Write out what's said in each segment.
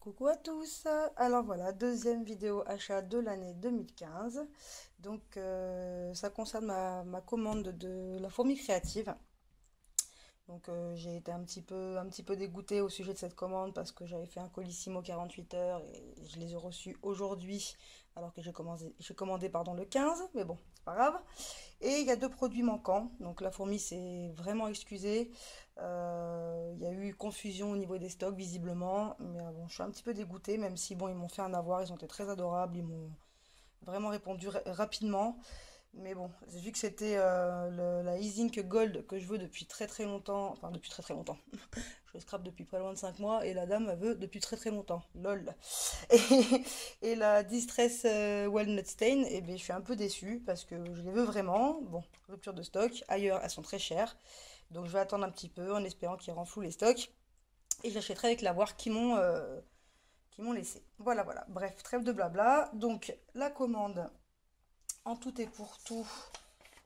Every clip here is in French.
Coucou à tous. Alors voilà, deuxième vidéo achat de l'année 2015. Donc ça concerne ma commande de la fourmi créative. Donc j'ai été un petit peu dégoûtée au sujet de cette commande parce que j'avais fait un colissimo 48 heures et je les ai reçus aujourd'hui alors que j'ai commandé pardon, le 15. Mais bon, c'est pas grave. Et il y a deux produits manquants. Donc la fourmi s'est vraiment excusée. Il y a eu confusion au niveau des stocks visiblement. Mais bon, je suis un petit peu dégoûtée, même si bon, ils m'ont fait un avoir, ils ont été très adorables, ils m'ont vraiment répondu rapidement. Mais bon, vu que c'était la Easink Gold que je veux depuis très très longtemps, enfin depuis très très longtemps, je le scrape depuis pas loin de 5 mois et la dame elle veut depuis très très longtemps, lol. Et, et la Distress Walnut Stain, eh bien, je suis un peu déçue parce que je les veux vraiment. Bon, rupture de stock, ailleurs elles sont très chères, donc je vais attendre un petit peu en espérant qu'ils renflouent les stocks et j'achèterai avec l'avoir qu'ils m'ont laissé. Voilà, voilà. Bref, trêve de blabla. Donc la commande en tout et pour tout,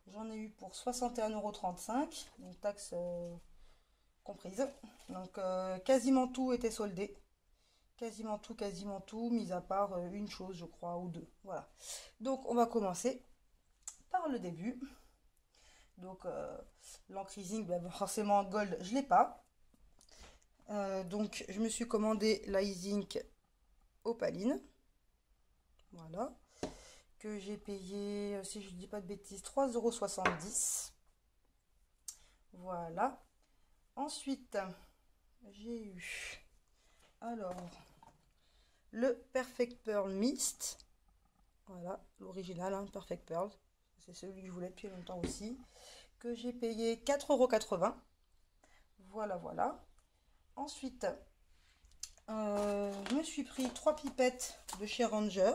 j'en ai eu pour 61,35 €, donc taxe comprise. Donc quasiment tout était soldé. Quasiment tout, mis à part une chose, je crois, ou deux. Voilà. Donc on va commencer par le début. Donc l'encre Easing, ben, forcément en gold, je l'ai pas. Donc je me suis commandé la Easing opaline. Voilà. Que j'ai payé, si je ne dis pas de bêtises, 3,70 €. Voilà. Ensuite, j'ai eu alors le Perfect Pearl Mist. Voilà, l'original, hein, Perfect Pearl. C'est celui que je voulais depuis longtemps aussi. Que j'ai payé 4,80 €. Voilà, voilà. Ensuite, je me suis pris 3 pipettes de chez Ranger.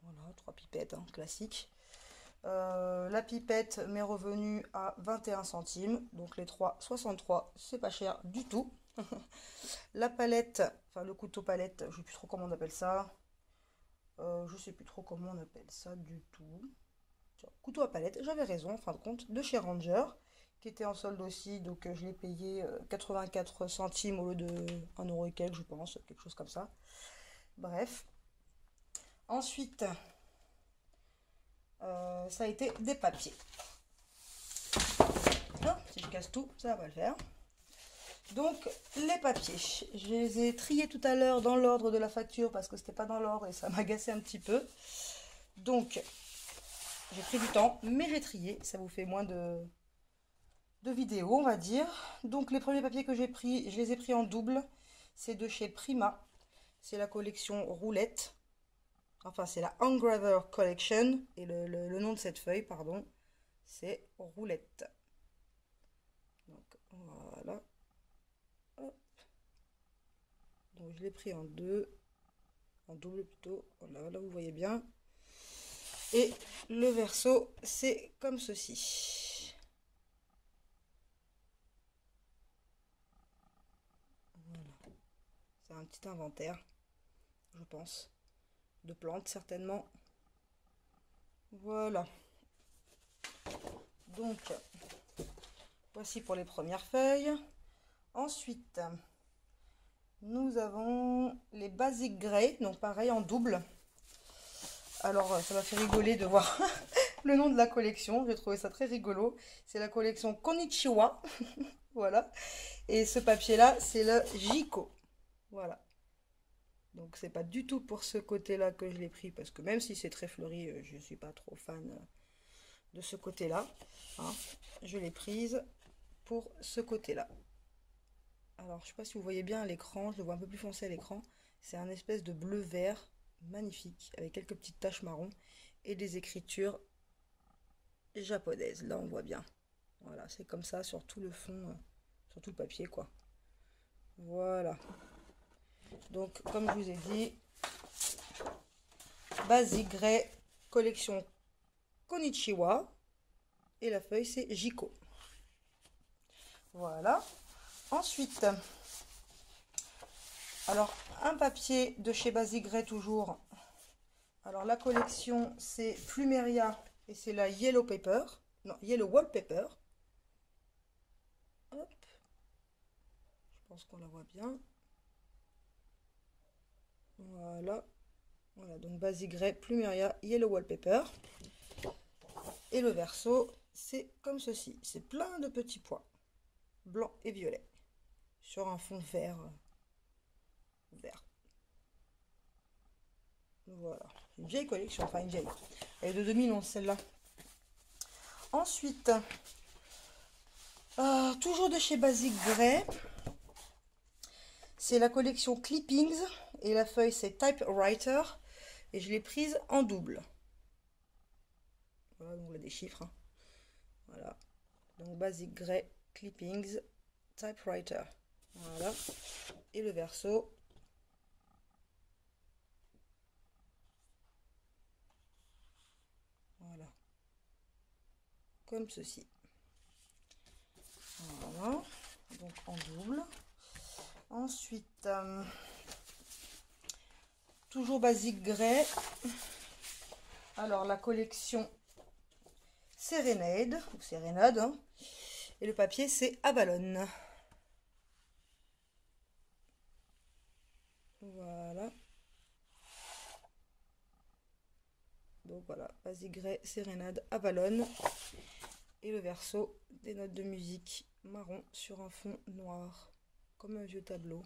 Voilà, 3 pipettes, hein, classiques. La pipette m'est revenue à 21 centimes. Donc les 3, 63, c'est pas cher du tout. La palette, enfin le couteau palette, je sais plus trop comment on appelle ça. Je sais plus trop comment on appelle ça du tout. Tiens, couteau à palette, j'avais raison en fin de compte, de chez Ranger, qui était en solde aussi. Donc je l'ai payé 84 centimes au lieu de 1 € et quelques, je pense, quelque chose comme ça. Bref. Ensuite, ça a été des papiers. Non, si je casse tout, ça va le faire. Donc, les papiers, je les ai triés tout à l'heure dans l'ordre de la facture parce que c'était pas dans l'ordre et ça m'agaçait un petit peu. Donc, j'ai pris du temps, mais j'ai trié. Ça vous fait moins de vidéos, on va dire. Donc, les premiers papiers que j'ai pris, je les ai pris en double. C'est de chez Prima. C'est la collection Roulette. Enfin, c'est la Engraver Collection. Et le nom de cette feuille, pardon, c'est Roulette. Donc, voilà. Hop. Donc je l'ai pris en deux, en double plutôt. Voilà, là vous voyez bien. Et le verso, c'est comme ceci. Voilà. C'est un petit inventaire, je pense, de plantes certainement. Voilà. Donc, voici pour les premières feuilles. Ensuite, nous avons les Basic Grey, donc pareil en double. Alors, ça m'a fait rigoler de voir le nom de la collection. J'ai trouvé ça très rigolo. C'est la collection Konnichiwa. Voilà. Et ce papier-là, c'est le Jiko. Voilà. Donc, c'est pas du tout pour ce côté-là que je l'ai pris. Parce que même si c'est très fleuri, je ne suis pas trop fan de ce côté-là. Hein. Je l'ai prise pour ce côté-là. Alors, je ne sais pas si vous voyez bien à l'écran. Je le vois un peu plus foncé à l'écran. C'est un espèce de bleu-vert magnifique. Avec quelques petites taches marron. Et des écritures japonaises. Là, on voit bien. Voilà, c'est comme ça sur tout le fond, sur tout le papier, quoi. Voilà. Donc, comme je vous ai dit, Basic Grey, collection Konnichiwa. Et la feuille, c'est Jiko. Voilà. Ensuite, alors, un papier de chez Basic Grey toujours. Alors, la collection, c'est Plumeria et c'est la Yellow Paper. Non, Yellow Wallpaper. Hop. Je sais pense qu'on la voit bien. Voilà. Voilà, donc Basic Grey, Plumeria, Yellow Wallpaper. Et le verso, c'est comme ceci. C'est plein de petits pois, blanc et violet, sur un fond vert. Vert. Voilà. Une vieille collection, enfin une vieille. Elle est de 2011, celle-là. Ensuite, toujours de chez Basic Grey, c'est la collection Clippings. Et la feuille, c'est Typewriter. Et je l'ai prise en double. Voilà, donc là, des chiffres. Hein. Voilà. Donc Basic Grey, Clippings, Typewriter. Voilà. Et le verso. Voilà. Comme ceci. Voilà. Donc en double. Ensuite, toujours Basic Grey. Alors la collection Serenade, ou Serenade, hein. Et le papier c'est Avalon. Voilà. Donc voilà, Basic Grey, Serenade, Avalon. Et le verso, des notes de musique marron sur un fond noir, comme un vieux tableau.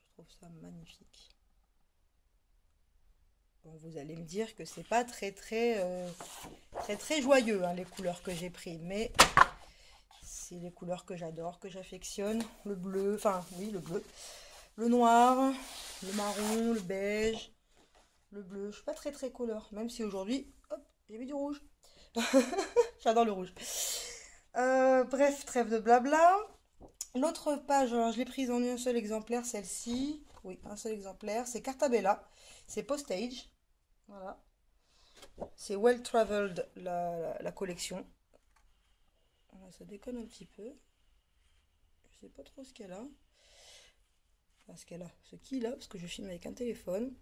Je trouve ça magnifique. Bon, vous allez me dire que c'est pas très joyeux hein, les couleurs que j'ai pris, mais c'est les couleurs que j'adore, que j'affectionne. Le bleu, enfin oui le bleu, le noir, le marron, le beige, le bleu. Je suis pas très couleur, même si aujourd'hui, hop, j'ai mis du rouge. J'adore le rouge. Bref, trêve de blabla. L'autre page, alors je l'ai prise en un seul exemplaire, celle-ci. Oui, un seul exemplaire. C'est Cartabella. C'est Postage. Voilà. C'est Well Traveled, la collection. Voilà, ça déconne un petit peu. Je sais pas trop ce qu'elle a. Enfin, ce qu'il a, parce que je filme avec un téléphone.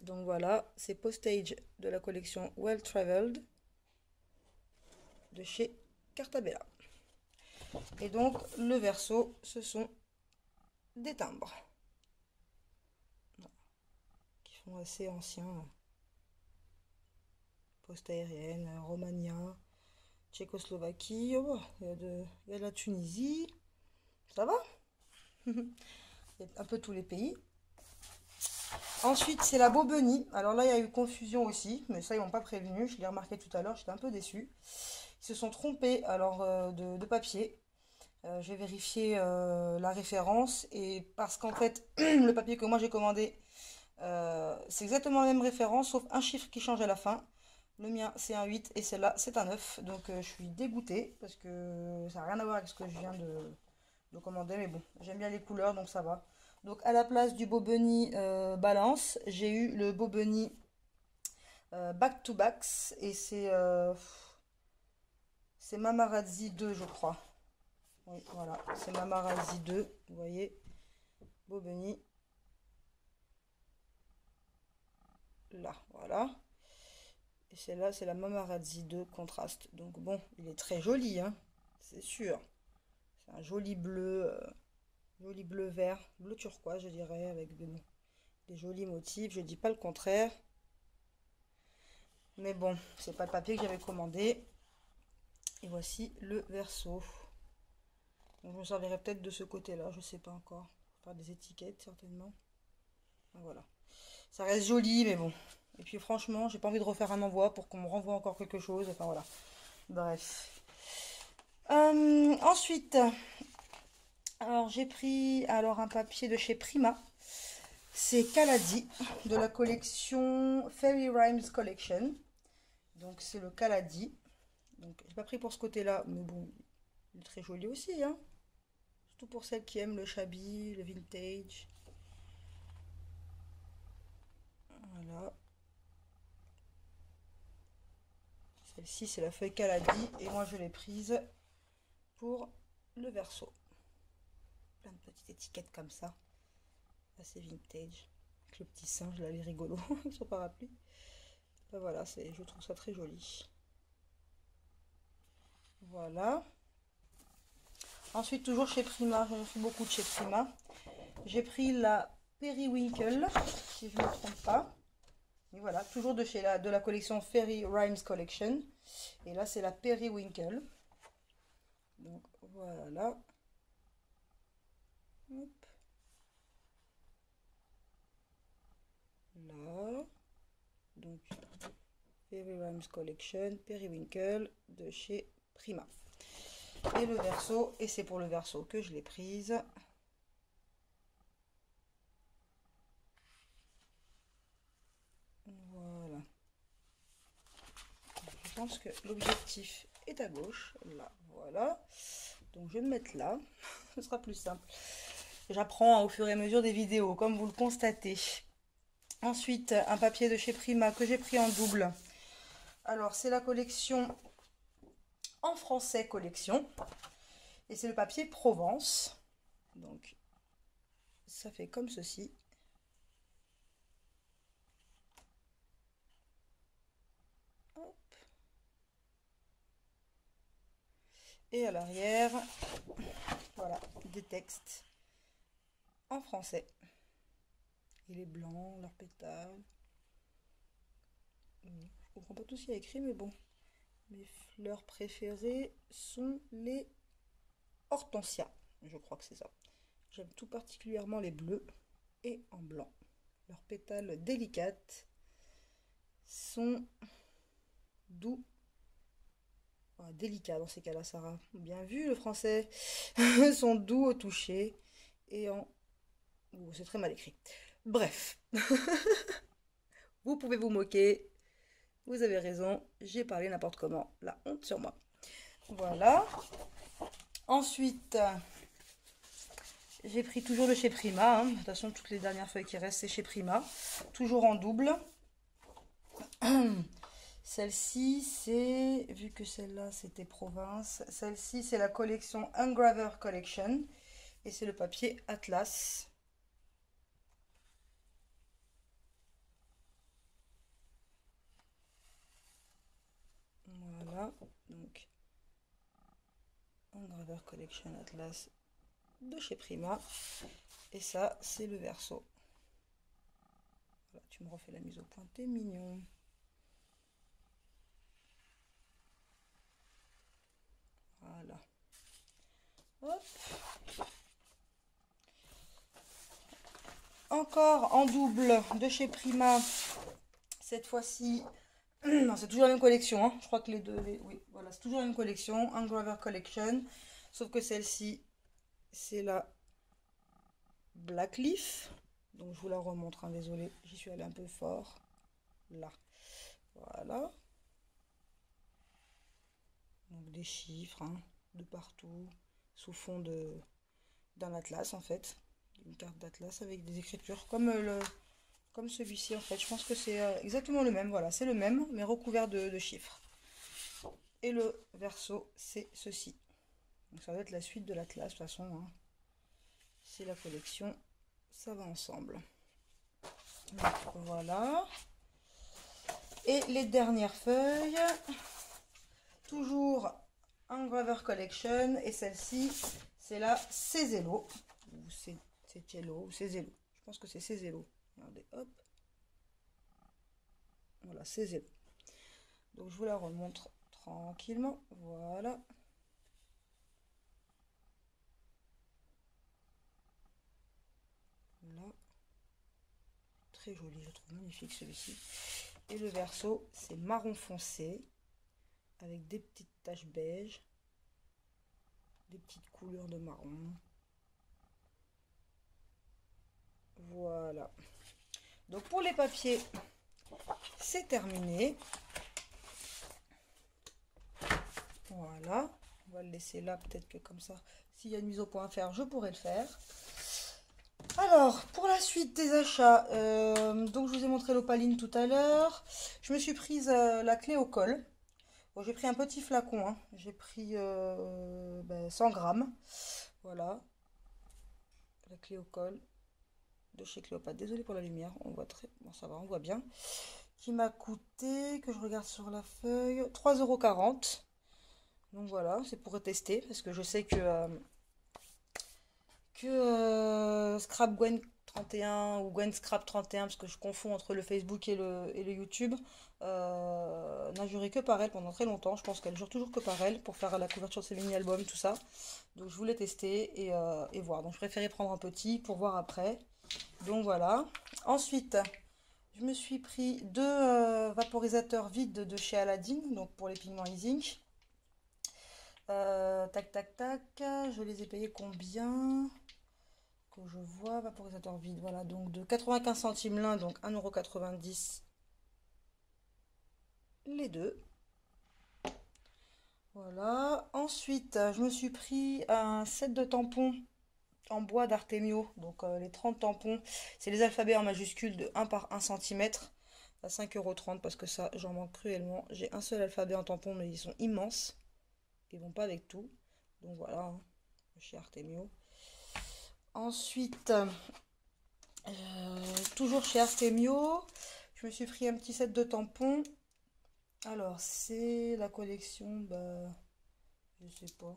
Donc voilà, c'est Postage de la collection Well Traveled de chez Cartabella. Et donc le verso, ce sont des timbres qui font assez anciens. Poste aérienne, Romania, Tchécoslovaquie, oh, il y a de la Tunisie, ça va. Il y a un peu tous les pays. Ensuite, c'est la Bobeny. Alors là, il y a eu confusion aussi, mais ça, ils m'ont pas prévenu. Je l'ai remarqué tout à l'heure, j'étais un peu déçue. Ils se sont trompés alors de papier. J'ai vérifié la référence et parce qu'en fait, le papier que moi j'ai commandé, c'est exactement la même référence, sauf un chiffre qui change à la fin. Le mien, c'est un 8 et celle-là, c'est un 9. Donc, je suis dégoûtée parce que ça n'a rien à voir avec ce que je viens de commander. Mais bon, j'aime bien les couleurs, donc ça va. Donc, à la place du Bobeny Balance, j'ai eu le Bobeny Back to Backs et c'est Mamarazzi 2, je crois. Oui, voilà, c'est Mamarazzi 2, vous voyez, Bobeny. Là, voilà. Et celle-là, c'est la Mamarazzi 2 contraste. Donc bon, il est très joli, hein, c'est sûr. C'est un joli bleu vert, bleu turquoise, je dirais, avec des jolis motifs. Je dis pas le contraire. Mais bon, c'est pas le papier que j'avais commandé. Et voici le verso. Donc, je me servirai peut-être de ce côté-là, je sais pas encore. Faire des étiquettes, certainement. Voilà. Ça reste joli, mais bon. Et puis franchement, j'ai pas envie de refaire un envoi pour qu'on me renvoie encore quelque chose. Enfin voilà. Bref. Ensuite, alors j'ai pris un papier de chez Prima. C'est Kaladi de la collection Fairy Rhymes Collection. Donc c'est le Kaladi. Donc j'ai pas pris pour ce côté-là, mais bon, il est très joli aussi, hein. Surtout pour celles qui aiment le shabby, le vintage. Voilà. Celle-ci, c'est la feuille Kaladi et moi je l'ai prise pour le verso. Plein de petites étiquettes comme ça. Assez vintage. Avec le petit singe, là, les rigolos, son parapluie. Ben voilà, je trouve ça très joli. Voilà. Ensuite, toujours chez Prima, j'en fais beaucoup de chez Prima. J'ai pris la Periwinkle, si je ne me trompe pas. Et voilà, toujours de la collection Fairy Rhymes Collection. Et là, c'est la Periwinkle. Donc voilà. Hop. Là. Donc, Fairy Rhymes Collection, Periwinkle de chez Prima. Et le verso, et c'est pour le verso que je l'ai prise. Voilà. Je pense que l'objectif est à gauche. Là, voilà. Donc je vais me mettre là. Ce sera plus simple. J'apprends au fur et à mesure des vidéos, comme vous le constatez. Ensuite, un papier de chez Prima que j'ai pris en double. Alors, c'est la collection en français collection. Et c'est le papier Provence. Donc, ça fait comme ceci. Hop. Et à l'arrière, voilà, des textes en français. Et les blancs, leurs pétales. Je comprends pas tout ce qu'il y a écrit, mais bon. Mes fleurs préférées sont les hortensias. Je crois que c'est ça. J'aime tout particulièrement les bleus et en blanc. Leurs pétales délicates sont doux. Enfin, délicats dans ces cas-là, Sarah. Bien vu le français. Sont doux au toucher et en... Oh, c'est très mal écrit. Bref. Vous pouvez vous moquer. Vous avez raison. J'ai parlé n'importe comment. La honte sur moi. Voilà. Ensuite, j'ai pris toujours de chez Prima. Hein. De toute façon, toutes les dernières feuilles qui restent, c'est chez Prima. Toujours en double. Celle-ci, c'est... Vu que celle-là, c'était Province. Celle-ci, c'est la collection Engraver Collection. Et c'est le papier Atlas. Voilà. Donc, Engraver Collection Atlas de chez Prima. Et ça, c'est le verso. Voilà, tu me refais la mise au point, t'es mignon. Voilà. Hop. Encore en double de chez Prima. Cette fois-ci, non, c'est toujours la même collection. Hein. Je crois que les deux, oui, voilà, c'est toujours la même collection. Engraver Collection. Sauf que celle-ci, c'est la Black Leaf. Donc je vous la remontre, hein, désolé, j'y suis allée un peu fort. Là. Voilà. Donc des chiffres, hein, de partout, sous fond d'un atlas en fait. Une carte d'atlas avec des écritures comme celui-ci en fait. Je pense que c'est exactement le même, voilà, c'est le même, mais recouvert de chiffres. Et le verso, c'est ceci. Donc ça va être la suite de l'atlas, de toute façon. Hein. C'est la collection, ça va ensemble. Donc, voilà. Et les dernières feuilles, toujours Engraver Collection, et celle-ci, c'est la Cézello, ou Cézello, ou Cézello. Je pense que c'est Cézello. Regardez, hop. Voilà, Cézello. Donc je vous la remontre tranquillement. Voilà. Là. Très joli, je trouve magnifique celui-ci. Et le verso, c'est marron foncé, avec des petites taches beige, des petites couleurs de marron. Voilà. Donc pour les papiers, c'est terminé. Voilà. On va le laisser là, peut-être que comme ça, s'il y a une mise au point à faire, je pourrais le faire. Alors, pour la suite des achats, donc je vous ai montré l'opaline tout à l'heure. Je me suis prise la clé au col. Bon, j'ai pris un petit flacon, hein. J'ai pris 100 grammes. Voilà. La clé au col de chez Cléopâtre. Désolée pour la lumière, on voit très... Bon, ça va, on voit bien. Qui m'a coûté, que je regarde sur la feuille, 3,40 €. Donc voilà, c'est pour tester, parce que je sais que que Scrap Gwen 31 ou Gwen Scrap 31 parce que je confonds entre le Facebook et le YouTube, n'a juré que par elle pendant très longtemps. Je pense qu'elle jure toujours que par elle pour faire la couverture de ses mini-albums, tout ça. Donc je voulais tester et voir. Donc je préférais prendre un petit pour voir après. Donc voilà. Ensuite, je me suis pris deux vaporisateurs vides de chez Aladdin, donc pour les pigments Easing. Tac, tac, tac. Je les ai payés combien? Que je vois, vaporisateur vide. Voilà, donc de 95 centimes l'un, donc 1,90 € les deux. Voilà. Ensuite, je me suis pris un set de tampons en bois d'Artemio. Donc les 30 tampons, c'est les alphabets en majuscule de 1 par 1 cm à 5,30 € parce que ça, j'en manque cruellement. J'ai un seul alphabet en tampon, mais ils sont immenses. Ils vont pas avec tout. Donc voilà, hein, chez Artemio. Ensuite, toujours chez Artemio, je me suis pris un petit set de tampons. Alors, c'est la collection, bah, je sais pas.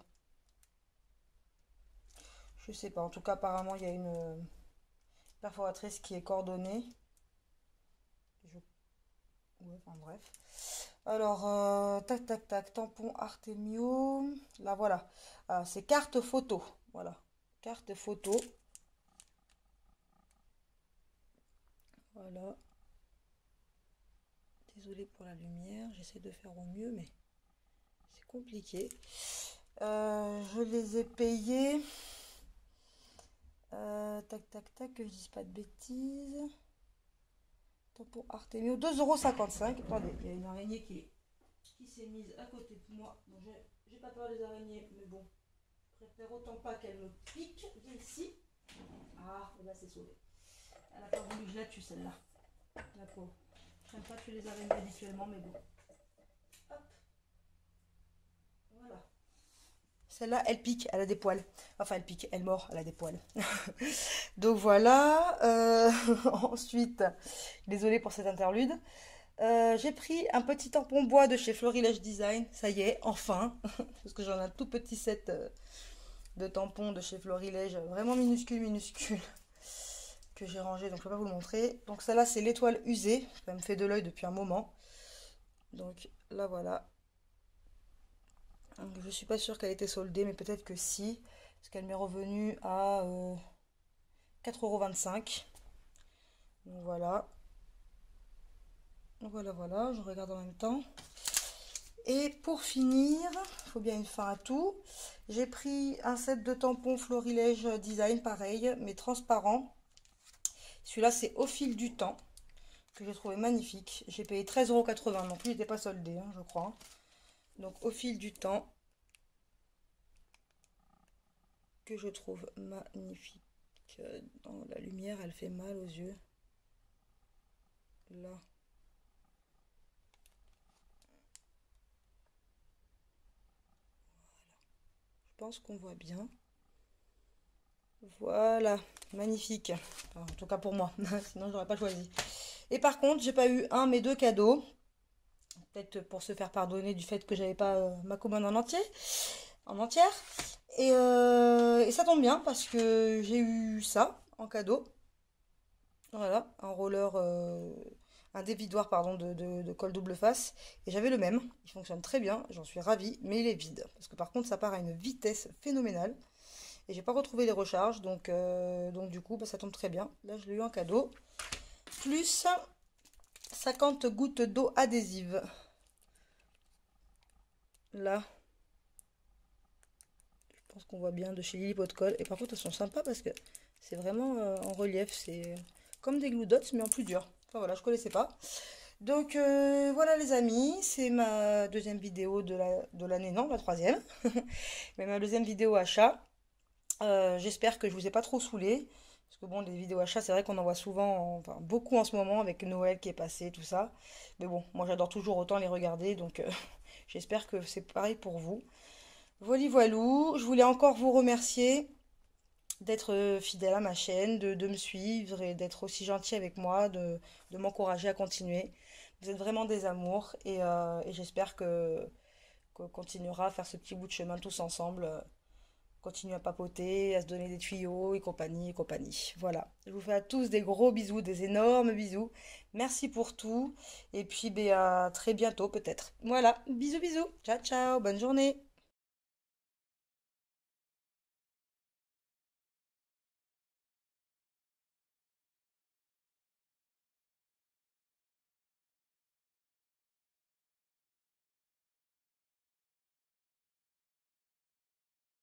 Je sais pas. En tout cas, apparemment, il y a une perforatrice qui est coordonnée. Je... Ouais, enfin bref. Alors, tac, tac, tac, tampon Artemio. Là, voilà. Ah, c'est carte photo. Voilà. Carte photo. Voilà. Désolée pour la lumière. J'essaie de faire au mieux, mais c'est compliqué. Je les ai payés. Tac, tac, tac, que je dise pas de bêtises. Tampon Artemio, 2,55 €. Attendez, il y a une araignée qui s'est mise à côté de moi. Bon, j'ai pas peur des araignées, mais bon, je préfère autant pas qu'elle me pique d'ici. Ah, et là c'est sauvé. Elle a pas voulu que je la tue celle-là. La pauvre. Je n'aime pas tuer les araignées habituellement, mais bon. Hop. Voilà. Celle-là, elle pique, elle a des poils. Enfin, elle pique, elle mord, elle a des poils. Donc voilà. Ensuite, désolée pour cet interlude. J'ai pris un petit tampon bois de chez Florilège Design. Ça y est, enfin. Parce que j'en ai un tout petit set de tampons de chez Florilège. Vraiment minuscule, minuscule. Que j'ai rangé, donc je ne vais pas vous le montrer. Donc celle-là, c'est l'étoile usée. Ça me fait de l'œil depuis un moment. Donc là, voilà. Donc, je suis pas sûre qu'elle était soldée, mais peut-être que si. Parce qu'elle m'est revenue à 4,25 €. Donc voilà. Voilà, voilà, je regarde en même temps. Et pour finir, il faut bien une fin à tout. J'ai pris un set de tampons Florilège Design, pareil, mais transparent. Celui-là, c'est Au fil du temps, que j'ai trouvé magnifique. J'ai payé 13,80 €, non plus, il n'était pas soldé, hein, je crois. Donc, Au fil du temps, que je trouve magnifique. Dans la lumière, elle fait mal aux yeux. Là. Je pense qu'on voit bien. Voilà, magnifique. Enfin, en tout cas pour moi, sinon j'aurais pas choisi. Et par contre, j'ai pas eu un mais deux cadeaux. Peut-être pour se faire pardonner du fait que j'avais pas ma commande en entier, en entière. Et ça tombe bien parce que j'ai eu ça en cadeau. Voilà, un roller, un dévidoir pardon de colle double face. Et j'avais le même. Il fonctionne très bien, j'en suis ravie, mais il est vide. Parce que par contre, ça part à une vitesse phénoménale. Et j'ai pas retrouvé les recharges, donc du coup, bah, ça tombe très bien. Là, je l'ai eu en cadeau. Plus 50 gouttes d'eau adhésive. Là, je pense qu'on voit bien de chez Lily Pot de Colle. Et par contre, elles sont sympas parce que c'est vraiment en relief. C'est comme des glue dots, mais en plus dur. Enfin voilà, je connaissais pas. Donc voilà les amis, c'est ma deuxième vidéo de l'année, non, la troisième. Mais ma deuxième vidéo achat. J'espère que je vous ai pas trop saoulé. Parce que bon, les vidéos achats, c'est vrai qu'on en voit souvent, enfin beaucoup en ce moment avec Noël qui est passé, tout ça. Mais bon, moi j'adore toujours autant les regarder, donc j'espère que c'est pareil pour vous. Voilà, voilou. Je voulais encore vous remercier d'être fidèle à ma chaîne, de me suivre et d'être aussi gentil avec moi, de m'encourager à continuer. Vous êtes vraiment des amours et j'espère qu'on continuera à faire ce petit bout de chemin tous ensemble. continuer à papoter, à se donner des tuyaux et compagnie et compagnie. Voilà. Je vous fais à tous des gros bisous, des énormes bisous. Merci pour tout. Et puis, ben, à très bientôt peut-être. Voilà. Bisous, bisous. Ciao, ciao. Bonne journée.